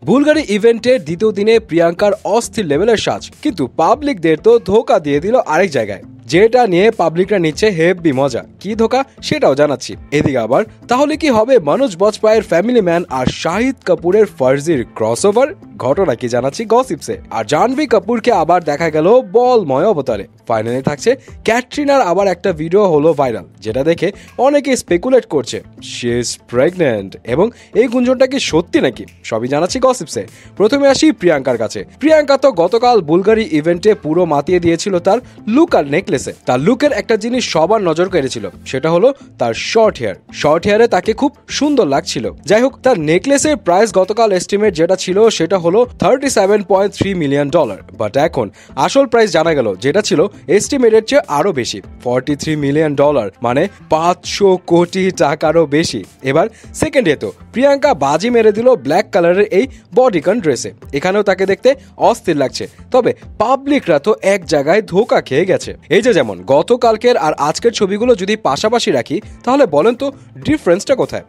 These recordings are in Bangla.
বুলগারি ইভেন্টের দ্বিতীয় দিনে প্রিয়াঙ্কার অস্থির লেভেলের সাজ, কিন্তু পাবলিকদের তো ধোকা দিয়ে দিল আরেক জায়গায়, যেটা নিয়ে পাবলিকরা নিচ্ছে হেভি মজা। কি ধোকা সেটাও জানাচ্ছি। এদিকে আবার তাহলে কি হবে মনোজ বাজপাইয়ের ফ্যামিলি ম্যান আর শাহিদ কাপুরের ফার্জির ক্রসওভার? ঘটনা কি জানাচ্ছি গসিপসে। আর জাহ্নবী কাপুরকে আবার দেখা গেল বলময় অবতারে। ফাইনালি থাকছে ক্যাটরিনার আবার একটা ভিডিও হলো ভাইরাল, যেটা দেখে অনেকে স্পেকুলেট করছে শি ইজ প্রেগন্যান্ট, এবং এই গুঞ্জনটা কি সত্যি নাকি সবই জানাচ্ছি গসিপসে। প্রথমে আসি প্রিয়াঙ্কার কাছে। প্রিয়াঙ্কা তো গতকাল বুলগারি ইভেন্টে পুরো মাতিয়ে দিয়েছিল তার লুক আর নেকলেসে। তার লুকের একটা জিনিস সবার নজর কেড়েছিল, সেটা হলো তার শর্ট হেয়ার। শর্ট হেয়ারে তাকে খুব সুন্দর লাগছিল। যাই হোক, তার নেকলেসের প্রাইস গতকাল এস্টিমেট যেটা ছিল সেটা হলো $37.3 মিলিয়ন, বাট এখন আসল প্রাইস জানা গেল যেটা ছিল এস্টিমেটের চেয়ে আরো বেশি, $43 মিলিয়ন, মানে 500 কোটি টাকারও বেশি। এবার সেকেন্ড ডে তো প্রিয়াঙ্কা বাজি মেরে দিল ব্ল্যাক কালারের এই বডিকন ড্রেসে। এখানেও তাকে দেখতে অস্থির লাগছে, তবে পাবলিকরা তো এক জায়গায় ধোকা খেয়ে গেছে। এই যে যেমন গতকালকের আর আজকের ছবিগুলো যদি পাশাপাশি রাখি, তাহলে বলেন তো ডিফারেন্সটা কোথায়?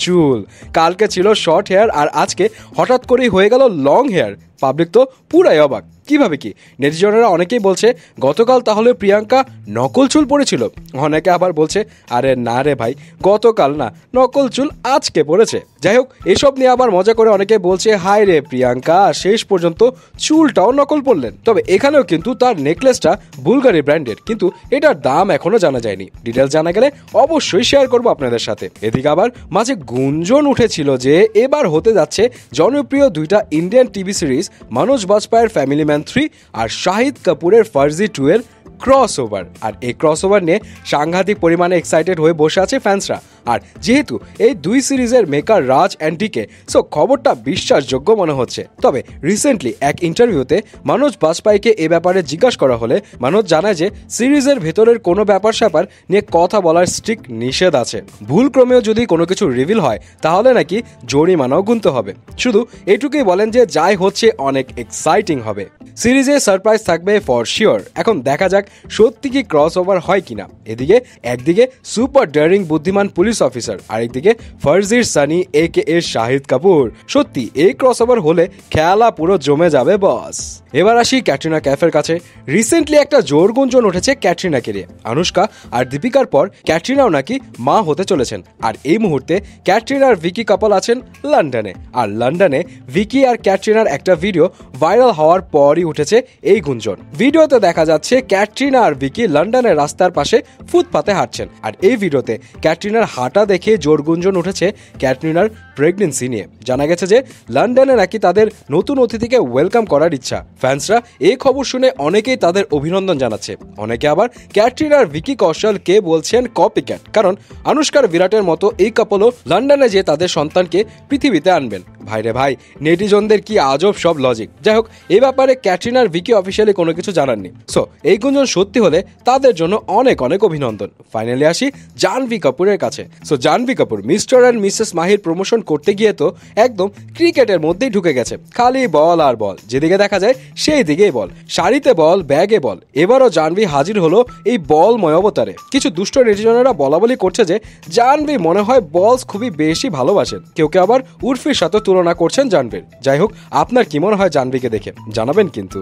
চুল। কালকে ছিল শর্ট হেয়ার আর আজকে হঠাৎ করেই হয়ে গেল লং হেয়ার। পাবলিক তো পুরাই অবাক। কিভাবে কি? নেটিজনেরা অনেকেই বলছে গতকাল তাহলে প্রিয়াঙ্কা নকল চুল পড়েছিল। অনেকে আবার বলছে আরে না রে ভাই, গতকাল না, নকল চুল আজকে পড়েছে। যাই হোক, এসব নিয়ে আবার মজা করে অনেকে বলছে হায় রে প্রিয়াঙ্কা, শেষ পর্যন্ত চুলটাও নকল পড়লেন। তবে এখানেও কিন্তু তার নেকলেসটা বুলগারি ব্র্যান্ডের, কিন্তু এটার দাম এখনো জানা যায়নি। ডিটেলস জানা গেলে অবশ্যই শেয়ার করবো আপনাদের সাথে। এদিকে আবার মাঝে গুঞ্জন উঠেছিল যে এবার হতে যাচ্ছে জনপ্রিয় দুইটা ইন্ডিয়ান টিভি সিরিজ মনোজ বাজপাইয়ের ফ্যামিলি ম্যান 3 আর শাহিদ কাপুরের ফার্জি 2 এর ক্রসওভার। আর এই ক্রসওভার নিয়ে সাংঘাতিক পরিমাণে এক্সাইটেড হয়ে বসে আছে ফ্যান্সরা। আর যেহেতু এই দুই সিরিজের maker Raj and DK, so খবরটা বিশ্বাসযোগ্য মনে হচ্ছে। তবে রিসেন্টলি এক ইন্টারভিউতে মনোজ বাজপাইকে এ ব্যাপারে জিজ্ঞাসা করা হলে মনোজ জানায় যে সিরিজের ভেতরের কোনো ব্যাপার স্যাপার নিয়ে কথা বলার স্ট্রিক্ট নিষেধ আছে। ভুলক্রমেও যদি কোনো কিছু রিভিল হয় তাহলে নাকি জরিমানাও গুনতে হবে। শুধু এটুকুই বলেন যে যাই হচ্ছে অনেক এক্সাইটিং হবে। সিরিজে সারপ্রাইজ থাকবে ফর শিওর। এখন দেখা যাক সত্যি কি ক্রস ওভার হয় কিনা। এদিকে একদিকে সুপার ডেয়ারিং বুদ্ধিমান পুলিশ অফিসার, আরেকদিকে ফার্জির সানি একে এ শাহিদ কাপুর। সত্যি এই ক্রস ওভার হলে খেলা পুরো জমে যাবে বস। এবার আসি ক্যাটরিনা ক্যাফের কাছে। রিসেন্টলি একটা জোর গুঞ্জন উঠেছে ক্যাটরিনাকে নিয়ে। আনুষ্কা আর দীপিকার পর ক্যাটরিনাও নাকি মা হতে চলেছেন। আর এই মুহূর্তে ক্যাটরিনা আর ভিকি কাপল আছেন লন্ডনে। আর লন্ডনে ভিকি আর ক্যাটরিনার একটা ভিডিও ভাইরাল হওয়ার পরই উঠেছে এই গুঞ্জন। ভিডিওতে দেখা যাচ্ছে ক্যাটরিনা আর ভিকি লন্ডনের রাস্তার পাশে ফুটপাতে হাঁটছেন। আর এই ভিডিওতে ক্যাটরিনার হাঁটা দেখে জোর গুঞ্জন উঠেছে ক্যাটরিনার প্রেগনেন্সি নিয়ে। জানা গেছে যে লন্ডনে নাকি তাদের নতুন অতিথিকে ওয়েলকাম করার ইচ্ছা। ফ্যান্সরা এই খবর শুনে অনেকেই তাদের অভিনন্দন জানাচ্ছে। অনেকে আবার ক্যাটরিনার ভিকি কৌশলকে বলছেন কপি ক্যাট, কারণ আনুষ্কার বিরাটের মতো এই কাপলও লন্ডনে যে তাদের সন্তানকে পৃথিবীতে আনবেন। ভাইরে ভাই, নেটিজনদের কি আজব সব লজিক। যাই হোক, এই ব্যাপারে ক্যাটরিনার ভিকি অফিসিয়ালি কোনো কিছু জানাননি। সো এই গুঞ্জন সত্যি হলে তাদের জন্য অনেক অনেক অভিনন্দন। ফাইনালি আসি জাহ্নবী কাপুরের কাছে। So Janhvi Kapoor Mr and Mrs মাহির প্রমোশন করতে গিয়ে তো একদম ক্রিকেটের মধ্যেই ঢুকে গেছে। খালি বল আর বল, যেদিকে দেখা যায় সেই দিকেই বল, শাড়িতে বল, ব্যাগে বল। এবারও জাহ্নবী হাজির হলো এই বলময় অবতারে। কিছু দুষ্ট নেটিজনেরা বলা বলি করছে যে জাহ্নবী মনে হয় বলস খুবই বেশি ভালোবাসেন। কেউ কেউ আবার উর্ফির সাথে তুলনা করছেন জাহ্নবীর। যাই হোক, আপনার কি মনে হয় জাহ্নবীকে দেখে জানাবেন কিন্তু।